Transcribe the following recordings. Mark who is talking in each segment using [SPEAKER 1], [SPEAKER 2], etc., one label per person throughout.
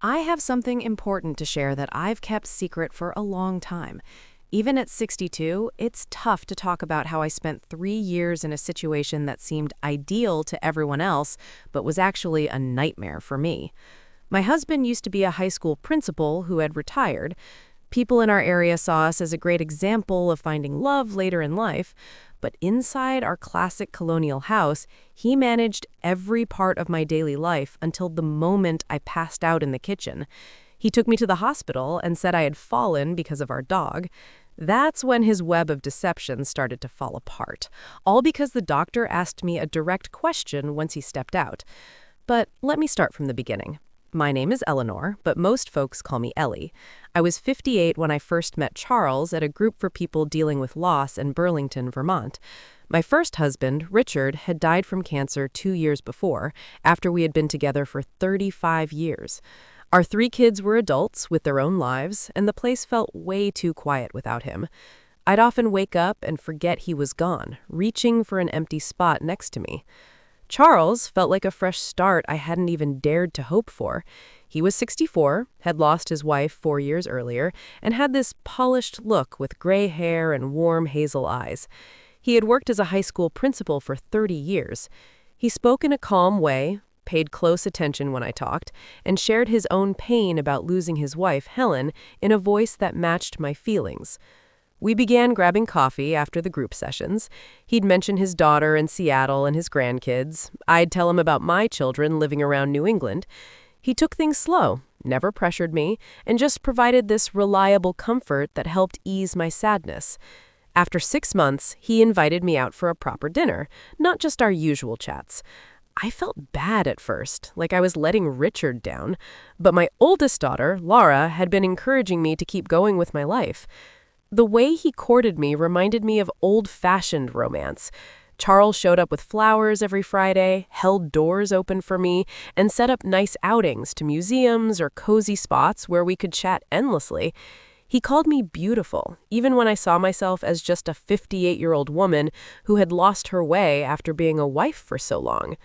[SPEAKER 1] I have something important to share that I've kept secret for a long time. Even at 62, it's tough to talk about how I spent 3 years in a situation that seemed ideal to everyone else, but was actually a nightmare for me. My husband used to be a high school principal who had retired. People in our area saw us as a great example of finding love later in life, but inside our classic colonial house, he managed every part of my daily life until the moment I passed out in the kitchen. He took me to the hospital and said I had fallen because of our dog. That's when his web of deception started to fall apart, all because the doctor asked me a direct question once he stepped out. But let me start from the beginning. My name is Eleanor, but most folks call me Ellie. I was 58 when I first met Charles at a group for people dealing with loss in Burlington, Vermont. My first husband, Richard, had died from cancer 2 years before, after we had been together for 35 years. Our 3 kids were adults with their own lives, and the place felt way too quiet without him. I'd often wake up and forget he was gone, reaching for an empty spot next to me. Charles felt like a fresh start I hadn't even dared to hope for. He was 64, had lost his wife 4 years earlier, and had this polished look with gray hair and warm hazel eyes. He had worked as a high school principal for 30 years. He spoke in a calm way, paid close attention when I talked, and shared his own pain about losing his wife, Helen, in a voice that matched my feelings. We began grabbing coffee after the group sessions. He'd mention his daughter in Seattle and his grandkids. I'd tell him about my children living around New England. He took things slow, never pressured me, and just provided this reliable comfort that helped ease my sadness. After 6 months, he invited me out for a proper dinner, not just our usual chats. I felt bad at first, like I was letting Richard down, but my oldest daughter, Laura, had been encouraging me to keep going with my life. The way he courted me reminded me of old-fashioned romance. Charles showed up with flowers every Friday, held doors open for me, and set up nice outings to museums or cozy spots where we could chat endlessly. He called me beautiful, even when I saw myself as just a 58-year-old woman who had lost her way after being a wife for so long.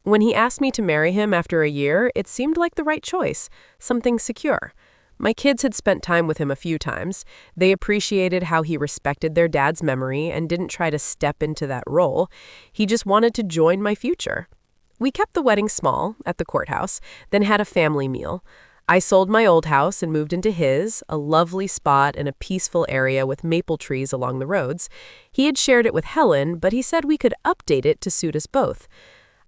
[SPEAKER 1] When he asked me to marry him after a year, it seemed like the right choice, something secure. My kids had spent time with him a few times. They appreciated how he respected their dad's memory and didn't try to step into that role. He just wanted to join my future. We kept the wedding small at the courthouse, then had a family meal. I sold my old house and moved into his, a lovely spot in a peaceful area with maple trees along the roads. He had shared it with Helen, but he said we could update it to suit us both.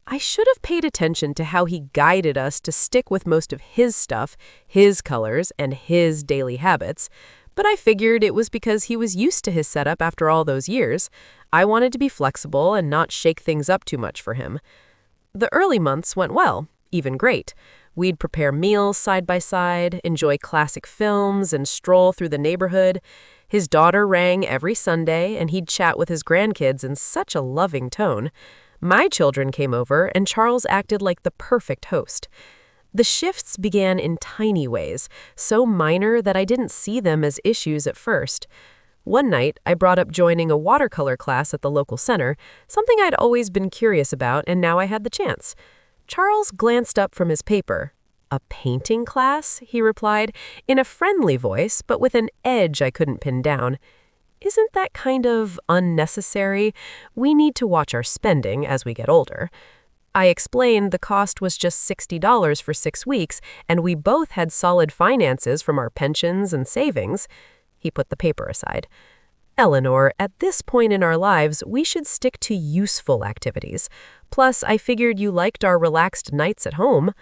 [SPEAKER 1] I should have paid attention to how he guided us to stick with most of his stuff, his colors, and his daily habits, but I figured it was because he was used to his setup after all those years. I wanted to be flexible and not shake things up too much for him. The early months went well, even great. We'd prepare meals side by side, enjoy classic films, and stroll through the neighborhood. His daughter rang every Sunday, and he'd chat with his grandkids in such a loving tone. My children came over, and Charles acted like the perfect host. The shifts began in tiny ways, so minor that I didn't see them as issues at first. One night, I brought up joining a watercolor class at the local center, something I'd always been curious about, and now I had the chance. Charles glanced up from his paper. "A painting class?" he replied, in a friendly voice, but with an edge I couldn't pin down. "Isn't that kind of unnecessary? We need to watch our spending as we get older." I explained the cost was just $60 for 6 weeks, and we both had solid finances from our pensions and savings. He put the paper aside. "Eleanor, at this point in our lives, we should stick to useful activities. Plus, I figured you liked our relaxed nights at home."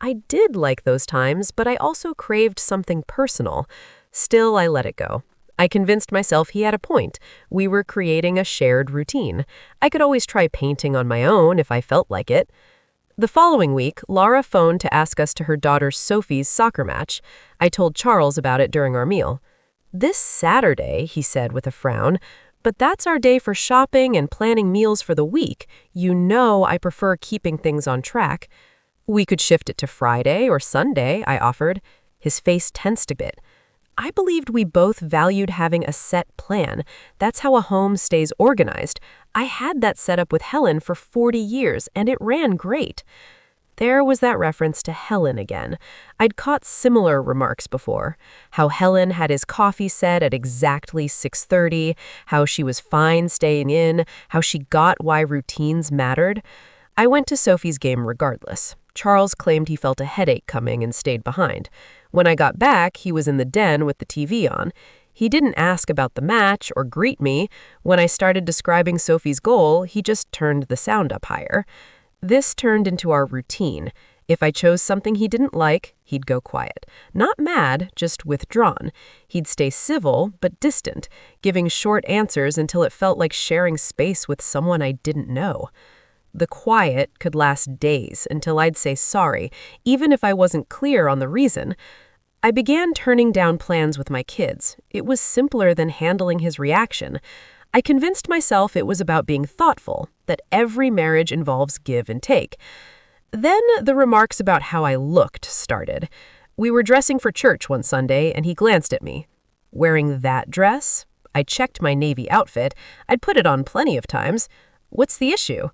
[SPEAKER 1] I did like those times, but I also craved something personal. Still, I let it go. I convinced myself he had a point. We were creating a shared routine. I could always try painting on my own if I felt like it. The following week, Laura phoned to ask us to her daughter Sophie's soccer match. I told Charles about it during our meal. "This Saturday," he said with a frown, "but that's our day for shopping and planning meals for the week. You know I prefer keeping things on track." "We could shift it to Friday or Sunday," I offered. His face tensed a bit. I believed we both valued having a set plan. That's how a home stays organized. I had that set up with Helen for 40 years, and it ran great. There was that reference to Helen again. I'd caught similar remarks before. How Helen had his coffee set at exactly 6:30, how she was fine staying in, how she got why routines mattered. I went to Sophie's game regardless. Charles claimed he felt a headache coming and stayed behind. When I got back, he was in the den with the TV on. He didn't ask about the match or greet me. When I started describing Sophie's goal, he just turned the sound up higher. This turned into our routine. If I chose something he didn't like, he'd go quiet. Not mad, just withdrawn. He'd stay civil, but distant, giving short answers until it felt like sharing space with someone I didn't know. The quiet could last days until I'd say sorry, even if I wasn't clear on the reason. I began turning down plans with my kids. It was simpler than handling his reaction. I convinced myself it was about being thoughtful, that every marriage involves give and take. Then the remarks about how I looked started. We were dressing for church one Sunday, and he glanced at me. Wearing that dress? I checked my navy outfit. I'd put it on plenty of times. What's the issue?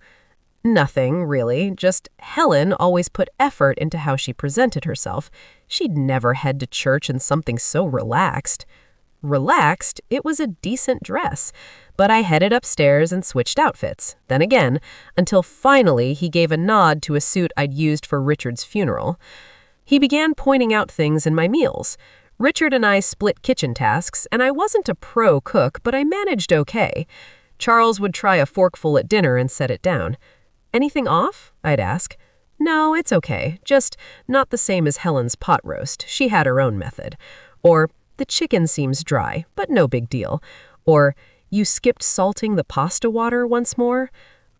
[SPEAKER 1] Nothing, really. Just Helen always put effort into how she presented herself. She'd never head to church in something so relaxed. Relaxed? It was a decent dress. But I headed upstairs and switched outfits. Then again, until finally he gave a nod to a suit I'd used for Richard's funeral. He began pointing out things in my meals. Richard and I split kitchen tasks, and I wasn't a pro cook, but I managed okay. Charles would try a forkful at dinner and set it down. Anything off? I'd ask. No, it's okay. Just not the same as Helen's pot roast. She had her own method. Or, the chicken seems dry, but no big deal. Or, you skipped salting the pasta water once more?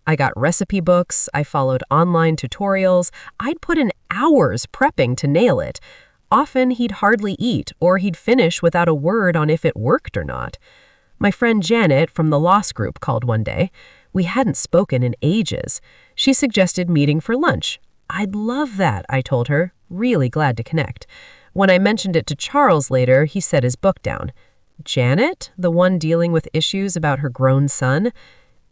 [SPEAKER 1] I got recipe books, I followed online tutorials, I'd put in hours prepping to nail it. Often he'd hardly eat, or he'd finish without a word on if it worked or not. My friend Janet from the loss group called one day. We hadn't spoken in ages. She suggested meeting for lunch. I'd love that, I told her, really glad to connect. When I mentioned it to Charles later, he set his book down. Janet, the one dealing with issues about her grown son?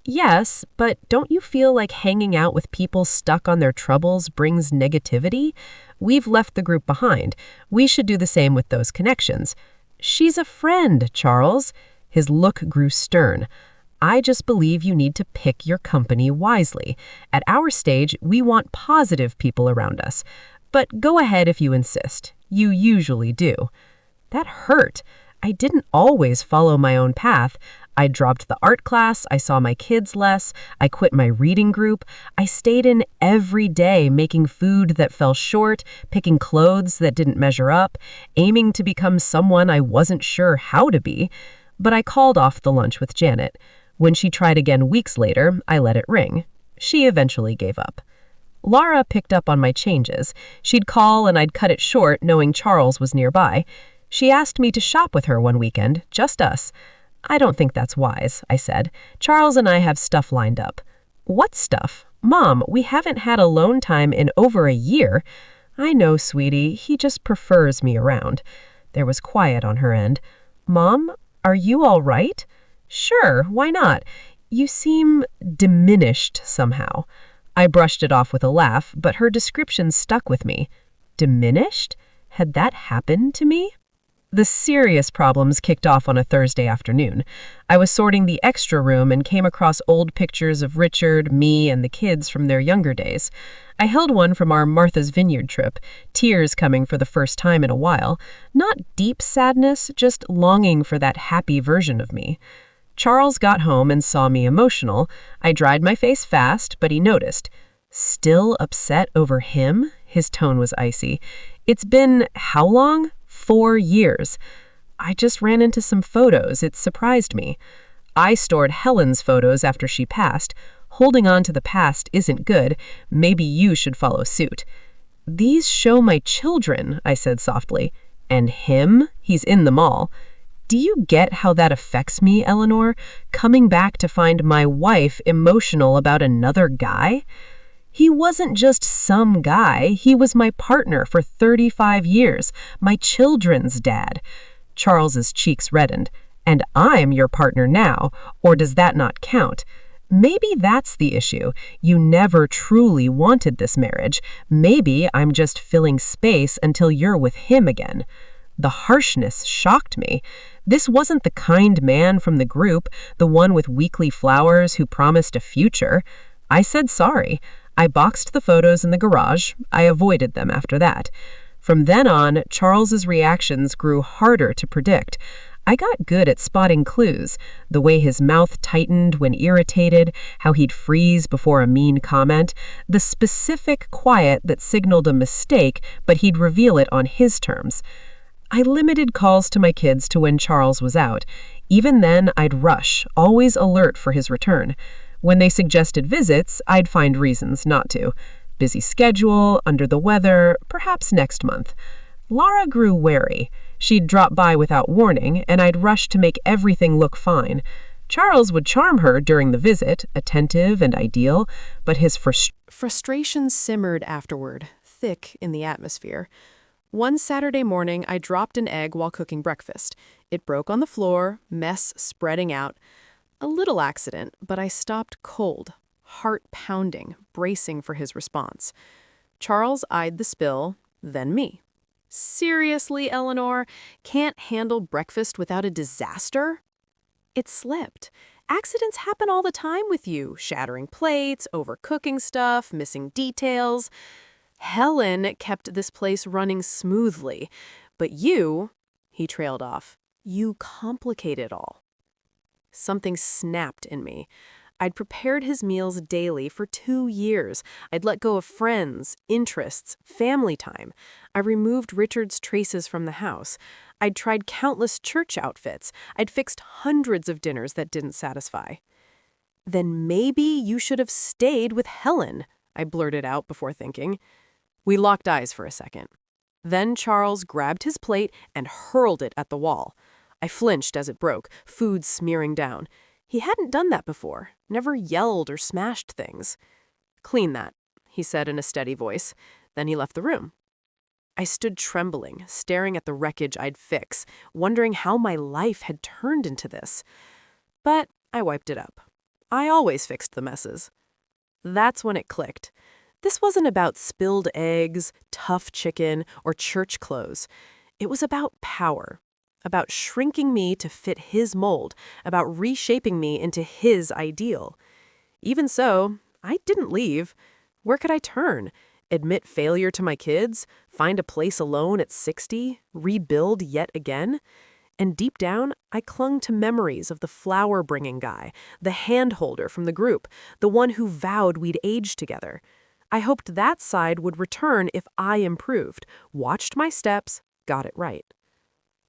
[SPEAKER 1] Yes, but don't you feel like hanging out with people stuck on their troubles brings negativity? We've left the group behind. We should do the same with those connections. She's a friend, Charles. His look grew stern. I just believe you need to pick your company wisely. At our stage, we want positive people around us. But go ahead if you insist. You usually do. That hurt. I didn't always follow my own path. I dropped the art class, I saw my kids less, I quit my reading group, I stayed in every day making food that fell short, picking clothes that didn't measure up, aiming to become someone I wasn't sure how to be. But I called off the lunch with Janet. When she tried again weeks later, I let it ring. She eventually gave up. Laura picked up on my changes. She'd call and I'd cut it short knowing Charles was nearby. She asked me to shop with her one weekend, just us. I don't think that's wise, I said. Charles and I have stuff lined up. What stuff? Mom, we haven't had alone time in over a year. I know, sweetie, he just prefers me around. There was quiet on her end. Mom, are you all right? Sure, why not? You seem diminished somehow. I brushed it off with a laugh, but her description stuck with me. Diminished? Had that happened to me? The serious problems kicked off on a Thursday afternoon. I was sorting the extra room and came across old pictures of Richard, me, and the kids from their younger days. I held one from our Martha's Vineyard trip, tears coming for the first time in a while. Not deep sadness, just longing for that happy version of me. Charles got home and saw me emotional. I dried my face fast, but he noticed. Still upset over him? His tone was icy. It's been how long? 4 years. I just ran into some photos. It surprised me. I stored Helen's photos after she passed. Holding on to the past isn't good. Maybe you should follow suit. These show my children, I said softly. And him? He's in them all. Do you get how that affects me, Eleanor? Coming back to find my wife emotional about another guy? He wasn't just some guy. He was my partner for 35 years, my children's dad. Charles's cheeks reddened. And I'm your partner now, or does that not count?
[SPEAKER 2] Maybe that's the issue. You never truly wanted this marriage. Maybe I'm just filling space until you're with him again. The harshness shocked me. This wasn't the kind man from the group, the one with weekly flowers who promised a future. I said sorry. I boxed the photos in the garage. I avoided them after that. From then on, Charles's reactions grew harder to predict. I got good at spotting clues, the way his mouth tightened when irritated, how he'd freeze before a mean comment, the specific quiet that signaled a mistake, but he'd reveal it on his terms. I limited calls to my kids to when Charles was out. Even then, I'd rush, always alert for his return. When they suggested visits, I'd find reasons not to. Busy schedule, under the weather, perhaps next month. Lara grew wary. She'd drop by without warning, and I'd rush to make everything look fine. Charles would charm her during the visit, attentive and ideal, but his
[SPEAKER 1] frustration simmered afterward, thick in the atmosphere. One Saturday morning, I dropped an egg while cooking breakfast. It broke on the floor, mess spreading out. A little accident, but I stopped cold, heart pounding, bracing for his response. Charles eyed the spill, then me. Seriously, Eleanor? Can't handle breakfast without a disaster? It slipped. Accidents happen all the time with you. Shattering plates, overcooking stuff, missing details. Helen kept this place running smoothly. But you, he trailed off, you complicate it all. Something snapped in me. I'd prepared his meals daily for 2 years. I'd let go of friends, interests, family time. I removed Richard's traces from the house. I'd tried countless church outfits. I'd fixed hundreds of dinners that didn't satisfy. Then maybe you should have stayed with Helen, I blurted out before thinking. We locked eyes for a second. Then Charles grabbed his plate and hurled it at the wall. I flinched as it broke, food smearing down. He hadn't done that before, never yelled or smashed things. Clean that, he said in a steady voice. Then he left the room. I stood trembling, staring at the wreckage I'd fix, wondering how my life had turned into this. But I wiped it up. I always fixed the messes. That's when it clicked. This wasn't about spilled eggs, tough chicken, or church clothes. It was about power. About shrinking me to fit his mold, about reshaping me into his ideal. Even so, I didn't leave. Where could I turn? Admit failure to my kids? Find a place alone at 60? Rebuild yet again? And deep down, I clung to memories of the flower-bringing guy, the hand-holder from the group, the one who vowed we'd age together. I hoped that side would return if I improved, watched my steps, got it right.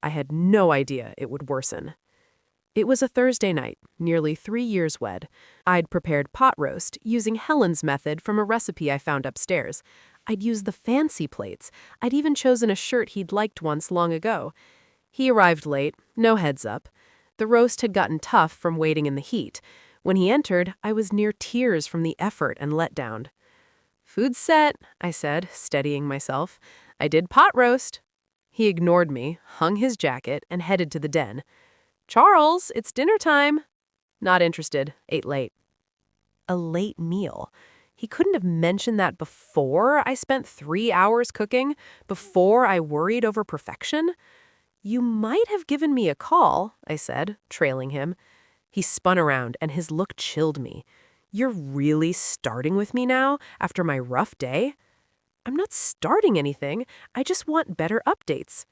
[SPEAKER 1] I had no idea it would worsen. It was a Thursday night, nearly 3 years wed. I'd prepared pot roast using Helen's method from a recipe I found upstairs. I'd used the fancy plates. I'd even chosen a shirt he'd liked once long ago. He arrived late, no heads up. The roast had gotten tough from waiting in the heat. When he entered, I was near tears from the effort and letdown. "Food's set," I said, steadying myself. "I did pot roast." He ignored me, hung his jacket, and headed to the den. "Charles, it's dinner time." Not interested. Ate late. A late meal. He couldn't have mentioned that before I spent 3 hours cooking, before I worried over perfection. "You might have given me a call," I said, trailing him. He spun around, and his look chilled me. "You're really starting with me now, after my rough day?" "I'm not starting anything. I just want better updates."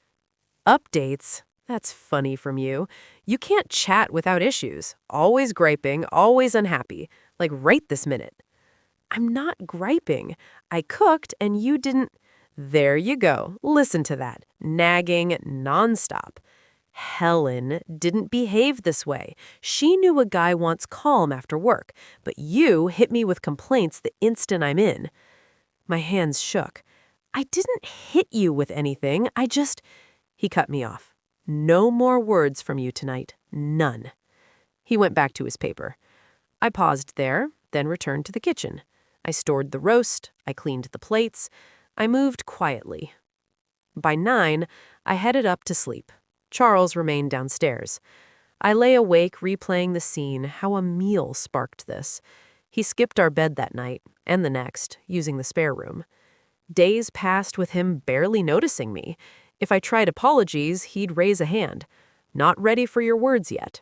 [SPEAKER 1] "Updates? That's funny from you. You can't chat without issues. Always griping, always unhappy. Like right this minute." "I'm not griping. I cooked and you didn't—" "There you go. Listen to that. Nagging nonstop. Helen didn't behave this way. She knew a guy wants calm after work, but you hit me with complaints the instant I'm in." My hands shook. "I didn't hit you with anything. I just—" He cut me off. "No more words from you tonight. None." He went back to his paper. I paused there, then returned to the kitchen. I stored the roast. I cleaned the plates. I moved quietly. By 9, I headed up to sleep. Charles remained downstairs. I lay awake replaying the scene, how a meal sparked this. He skipped our bed that night, and the next, using the spare room. Days passed with him barely noticing me. If I tried apologies, he'd raise a hand. Not ready for your words yet.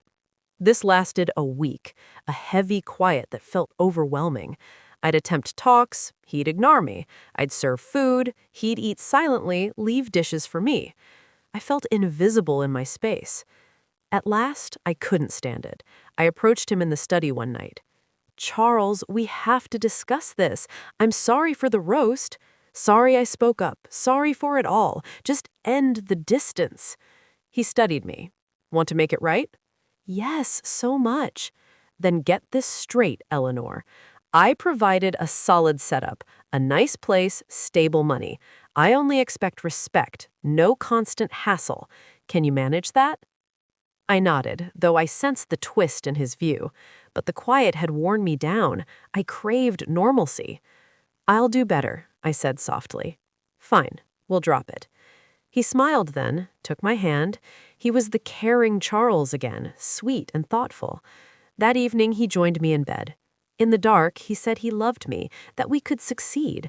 [SPEAKER 1] This lasted a week, a heavy quiet that felt overwhelming. I'd attempt talks, he'd ignore me. I'd serve food, he'd eat silently, leave dishes for me. I felt invisible in my space. At last, I couldn't stand it. I approached him in the study one night. "Charles, we have to discuss this. I'm sorry for the roast. Sorry I spoke up. Sorry for it all. Just end the distance." He studied me. "Want to make it right?" "Yes, so much." "Then get this straight, Eleanor. I provided a solid setup, a nice place, stable money. I only expect respect, no constant hassle. Can you manage that?" I nodded, though I sensed the twist in his view. But the quiet had worn me down. I craved normalcy. "I'll do better," I said softly. "Fine, we'll drop it." He smiled then, took my hand. He was the caring Charles again, sweet and thoughtful. That evening he joined me in bed. In the dark, he said he loved me, that we could succeed.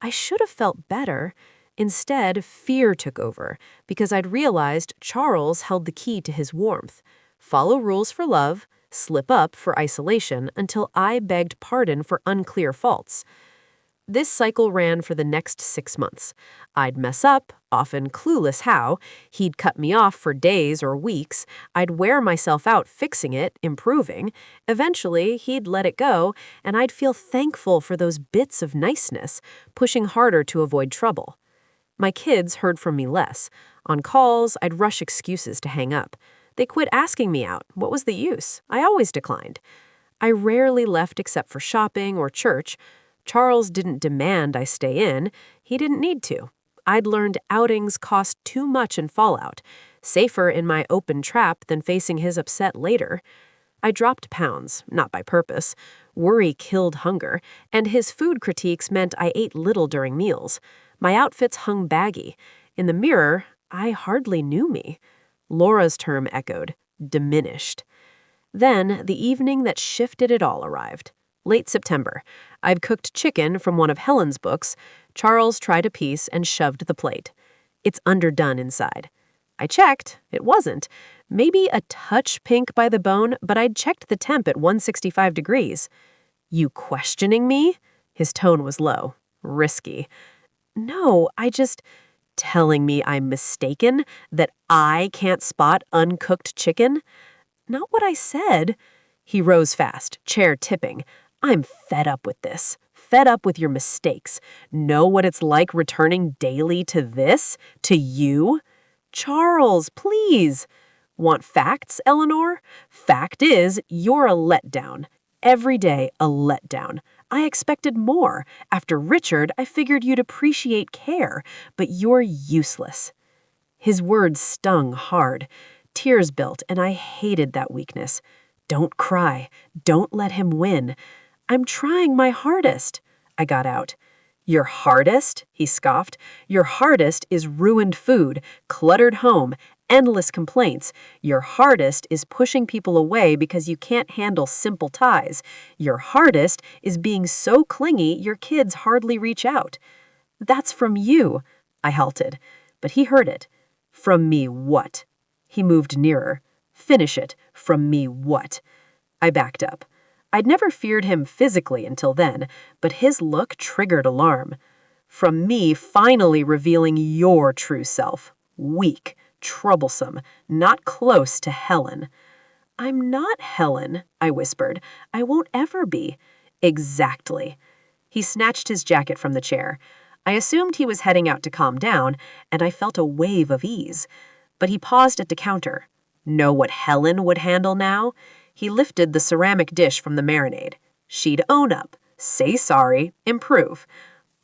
[SPEAKER 1] I should have felt better. Instead, fear took over, because I'd realized Charles held the key to his warmth. Follow rules for love, slip up for isolation until I begged pardon for unclear faults. This cycle ran for the next 6 months. I'd mess up, often clueless how. He'd cut me off for days or weeks. I'd wear myself out fixing it, improving. Eventually, he'd let it go, and I'd feel thankful for those bits of niceness, pushing harder to avoid trouble. My kids heard from me less. On calls, I'd rush excuses to hang up. They quit asking me out. What was the use? I always declined. I rarely left except for shopping or church. Charles didn't demand I stay in. He didn't need to. I'd learned outings cost too much in fallout, safer in my open trap than facing his upset later. I dropped pounds, not by purpose. Worry killed hunger, and his food critiques meant I ate little during meals. My outfits hung baggy. In the mirror, I hardly knew me. Laura's term echoed, diminished. Then, the evening that shifted it all arrived. Late September. I'd cooked chicken from one of Helen's books. Charles tried a piece and shoved the plate. "It's underdone inside." I checked. It wasn't. Maybe a touch pink by the bone, but I'd checked the temp at 165 degrees. "You questioning me?" His tone was low, risky. "No, telling me I'm mistaken, that I can't spot uncooked chicken?" "Not what I said." He rose fast, chair tipping. "I'm fed up with this. Fed up with your mistakes. Know what it's like returning daily to this? To you? Charles, please. Want facts, Eleanor? Fact is, you're a letdown. Every day a letdown. I expected more. After Richard, I figured you'd appreciate care, but you're useless." His words stung hard. Tears built, and I hated that weakness. "Don't cry. Don't let him win." "I'm trying my hardest," I got out. "Your hardest?" he scoffed. "Your hardest is ruined food, cluttered home, endless complaints. Your hardest is pushing people away because you can't handle simple ties. Your hardest is being so clingy your kids hardly reach out." "That's from you," I halted, but he heard it. "From me what?" He moved nearer. "Finish it. From me what?" I backed up. I'd never feared him physically until then, but his look triggered alarm. "From me finally revealing your true self. Weak, troublesome, not close to Helen." "I'm not Helen," I whispered. "I won't ever be." "Exactly." He snatched his jacket from the chair. I assumed he was heading out to calm down, and I felt a wave of ease. But he paused at the counter. "Know what Helen would handle now?" He lifted the ceramic dish from the marinade. "She'd own up, say sorry, improve."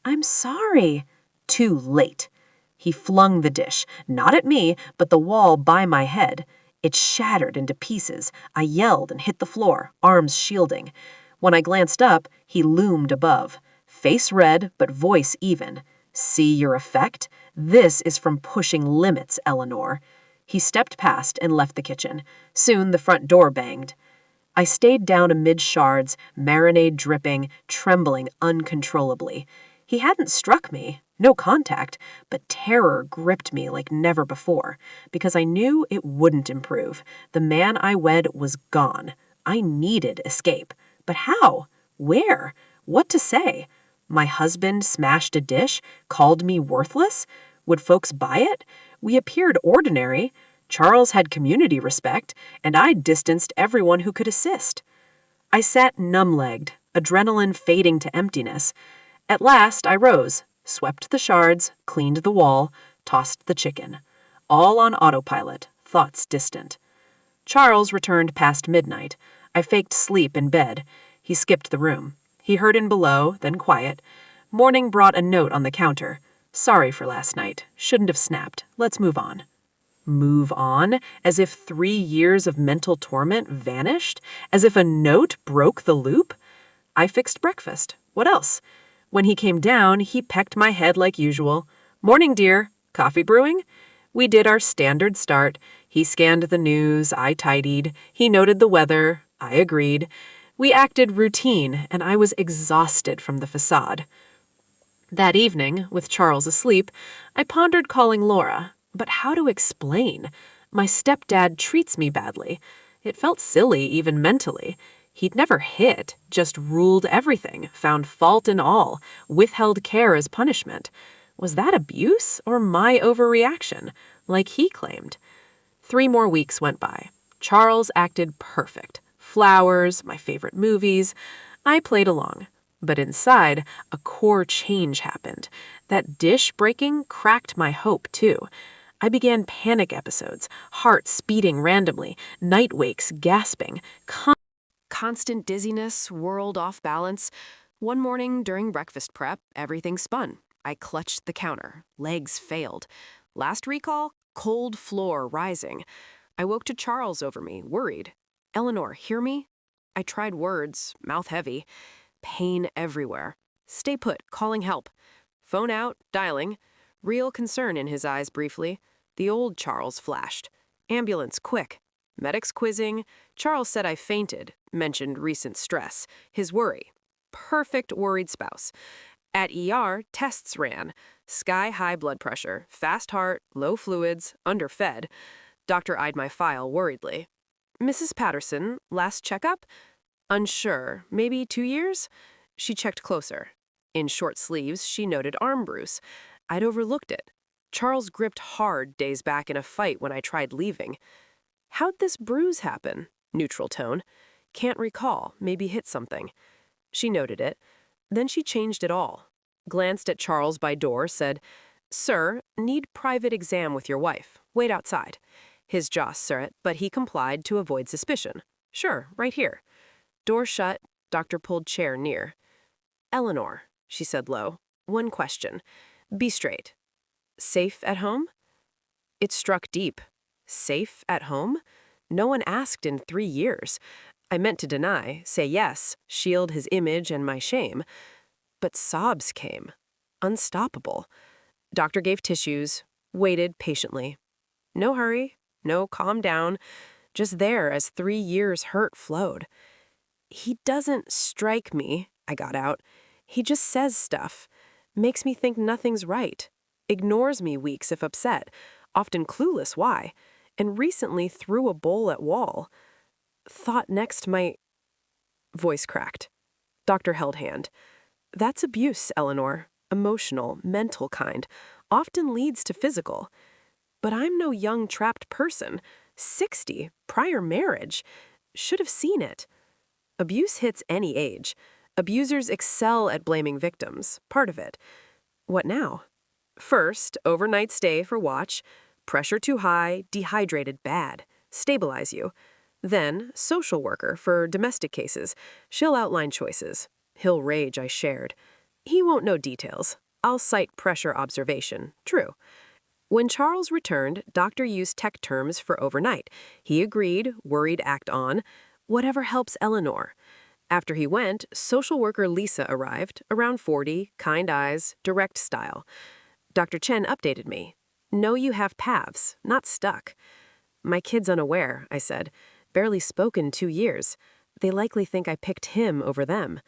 [SPEAKER 1] "I'm sorry." "Too late." He flung the dish, not at me, but the wall by my head. It shattered into pieces. I yelled and hit the floor, arms shielding. When I glanced up, he loomed above. Face red, but voice even. "See your effect? This is from pushing limits, Eleanor."
[SPEAKER 2] He stepped past and left the kitchen. Soon the front door banged. I stayed down amid shards, marinade dripping, trembling uncontrollably. He hadn't struck me, no contact, but terror gripped me like never before, because I knew it wouldn't improve. The man I wed was gone. I needed escape. But how? Where? What to say? My husband smashed a dish, called me worthless? Would folks buy it? We appeared ordinary. Charles had community respect, and I distanced everyone who could assist. I sat numb-legged, adrenaline fading to emptiness. At last I rose, swept the shards, cleaned the wall, tossed the chicken. All on autopilot, thoughts distant. Charles returned past midnight. I faked sleep in bed. He skipped the room. He heard in below, then quiet. Morning brought a note on the counter. Sorry for last night. Shouldn't have snapped. Let's move on. Move on? As if 3 years of mental torment vanished? As if a note broke the loop? I fixed breakfast. What else? When he came down, he pecked my head like usual. Morning, dear. Coffee brewing? We did our standard start. He scanned the news, I tidied. He noted the weather, I agreed. We acted routine, and I was exhausted from the facade. That evening, with Charles asleep, I pondered calling Laura. But how to explain? My stepdad treats me badly. It felt silly, even mentally. He'd never hit, just ruled everything, found fault in all, withheld care as punishment. Was that abuse or my overreaction, like he claimed? 3 more weeks went by. Charles acted perfect. Flowers, my favorite movies. I played along. But inside, a core change happened. That dish breaking cracked my hope, too. I began panic episodes, heart speeding randomly, night wakes gasping, constant dizziness, whirled off balance. One morning during breakfast prep, everything spun. I clutched the counter. Legs failed. Last recall, cold floor rising. I woke to Charles over me, worried. Eleanor, hear me? I tried words, mouth heavy. Pain everywhere. Stay put, calling help. Phone out, dialing. Real concern in his eyes briefly. The old Charles flashed. Ambulance, quick. Medics quizzing. Charles said I fainted, mentioned recent stress. His worry. Perfect worried spouse. At ER, tests ran. Sky-high blood pressure, fast heart, low fluids, underfed. Doctor eyed my file worriedly. Mrs. Patterson, last checkup? Unsure, maybe 2 years? She checked closer. In short sleeves, she noted arm bruise. I'd overlooked it. Charles gripped hard days back in a fight when I tried leaving. How'd this bruise happen? Neutral tone. Can't recall, maybe hit something. She noted it. Then she changed it all. Glanced at Charles by door, said, Sir, need private exam with your wife. Wait outside. His jaw set, but he complied to avoid suspicion. Sure, right here. Door shut, doctor pulled chair near. Eleanor, she said low, one question. Be straight. Safe at home? It struck deep. Safe at home? No one asked in 3 years. I meant to deny, say yes, shield his image and my shame. But sobs came. Unstoppable. Doctor gave tissues, waited patiently. No hurry, no calm down, just there as 3 years' hurt flowed. He doesn't strike me, I got out. He just says stuff, makes me think nothing's right, ignores me weeks if upset, often clueless why, and recently threw a bowl at wall. Thought next might... Voice cracked. Doctor held hand. That's abuse, Eleanor. Emotional, mental kind. Often leads to physical. But I'm no young trapped person. 60, prior marriage. Should have seen it. Abuse hits any age. Abusers excel at blaming victims. Part of it. What now? First, overnight stay for watch. Pressure too high, dehydrated bad. Stabilize you. Then, social worker for domestic cases. She'll outline choices. He'll rage, I shared. He won't know details. I'll cite pressure observation. True. When Charles returned, doctor used tech terms for overnight. He agreed, worried act on. Whatever helps Eleanor. After he went, social worker Lisa arrived, around 40, kind eyes, direct style. Dr. Chen updated me.
[SPEAKER 1] Know you have paths, not stuck. My kid's unaware, I said. Barely spoken 2 years. They likely think I picked him over them.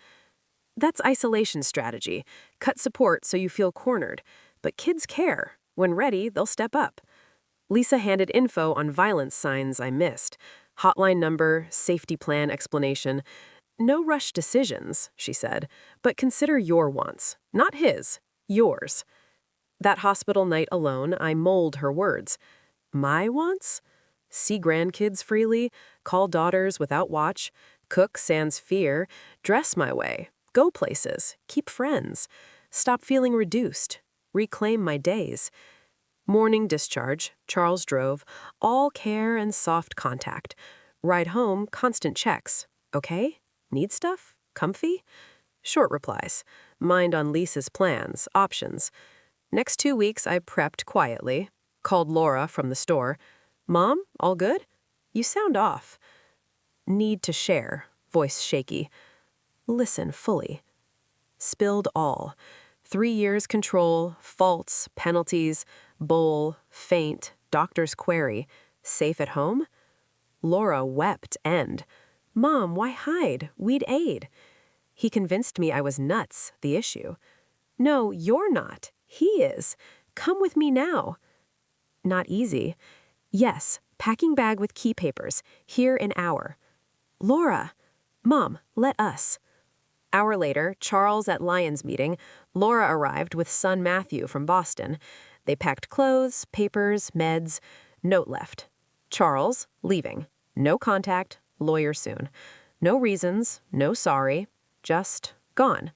[SPEAKER 1] That's isolation strategy. Cut support so you feel cornered. But kids care. When ready, they'll step up. Lisa handed info on violence signs I missed. Hotline number, safety plan explanation. No rush decisions, she said, but consider your wants. Not his, yours. That hospital night alone, I mold her words. My wants? See grandkids freely, call daughters without watch, cook sans fear, dress my way, go places, keep friends, stop feeling reduced, reclaim my days. Morning discharge, Charles drove, all care and soft contact. Ride home, constant checks. Okay? Need stuff? Comfy? Short replies. Mind on Lisa's plans, options. Next 2 weeks, I prepped quietly. Called Laura from the store. Mom, all good? You sound off. Need to share, voice shaky. Listen fully. Spilled all. 3 years control, faults, penalties, bowl, faint, doctor's query. Safe at home? Laura wept end. Mom, why hide? We'd aid. He convinced me I was nuts, the issue. No, you're not. He is. Come with me now. Not easy. Yes, packing bag with key papers. Here in hour. Laura. Mom, let us. Hour later, Charles at Lyons meeting, Laura arrived with son Matthew from Boston. They packed clothes, papers, meds. Note left. Charles, leaving. No contact, lawyer soon. No reasons, no sorry, just gone.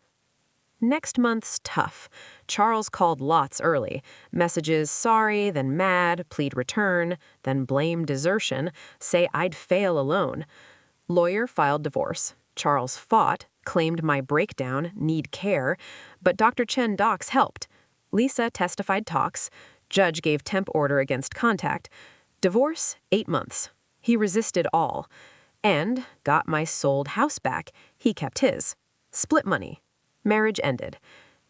[SPEAKER 1] Next month's tough. Charles called lots early. Messages sorry, then mad, plead return, then blame desertion, say I'd fail alone. Lawyer filed divorce. Charles fought, claimed my breakdown, need care, but Dr. Chen docs helped. Lisa testified talks. Judge gave temp order against contact. Divorce, 8 months. He resisted all. And got my sold house back. He kept his. Split money. Marriage ended.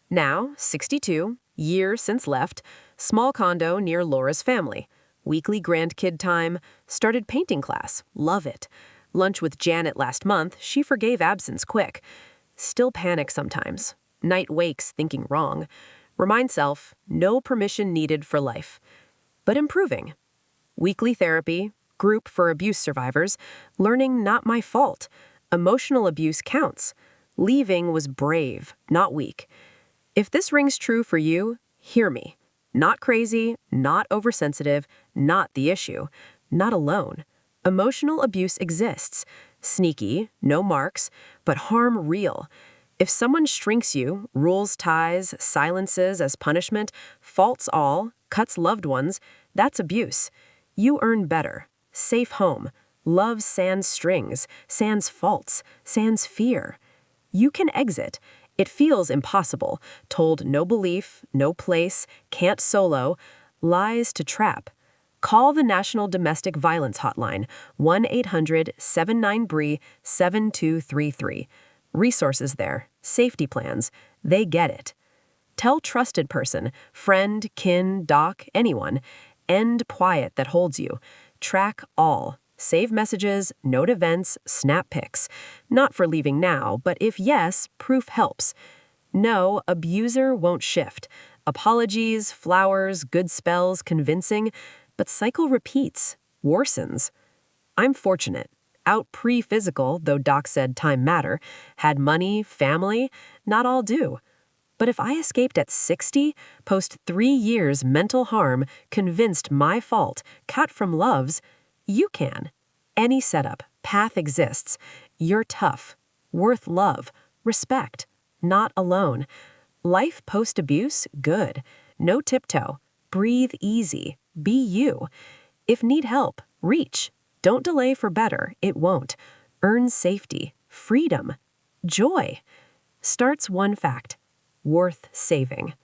[SPEAKER 1] Now, 62, year since left, small condo near Laura's family. Weekly grandkid time. Started painting class. Love it. Lunch with Janet last month, she forgave absence quick. Still panic sometimes. Night wakes thinking wrong. Remind self, no permission needed for life. But improving. Weekly therapy, group for abuse survivors, learning not my fault. Emotional abuse counts. Leaving was brave, not weak. If this rings true for you, hear me. Not crazy, not oversensitive, not the issue, not alone. Emotional abuse exists. Sneaky, no marks, but harm real. If someone shrinks you, rules ties, silences as punishment, faults all, cuts loved ones, that's abuse. You earn better. Safe home. Love sans strings, sans faults, sans fear. You can exit. It feels impossible. Told no belief, no place, can't solo. Lies to trap. Call the National Domestic Violence Hotline, 1-800-79-BRIE-7233. Resources there, safety plans, they get it. Tell trusted person, friend, kin, doc, anyone. End quiet that holds you. Track all. Save messages, note events, snap pics. Not for leaving now, but if yes, proof helps. No, abuser won't shift. Apologies, flowers, good spells, convincing, but cycle repeats, worsens. I'm fortunate. Out pre-physical, though doc said time matter, had money, family, not all do. But if I escaped at 60, post 3 years mental harm, convinced my fault, cut from loves, you can. Any setup, path exists. You're tough, worth love, respect, not alone. Life post-abuse, good. No tiptoe. Breathe easy. Be you. If need help, reach. Don't delay for better, it won't. Earn safety, freedom, joy. Starts one fact, worth saving.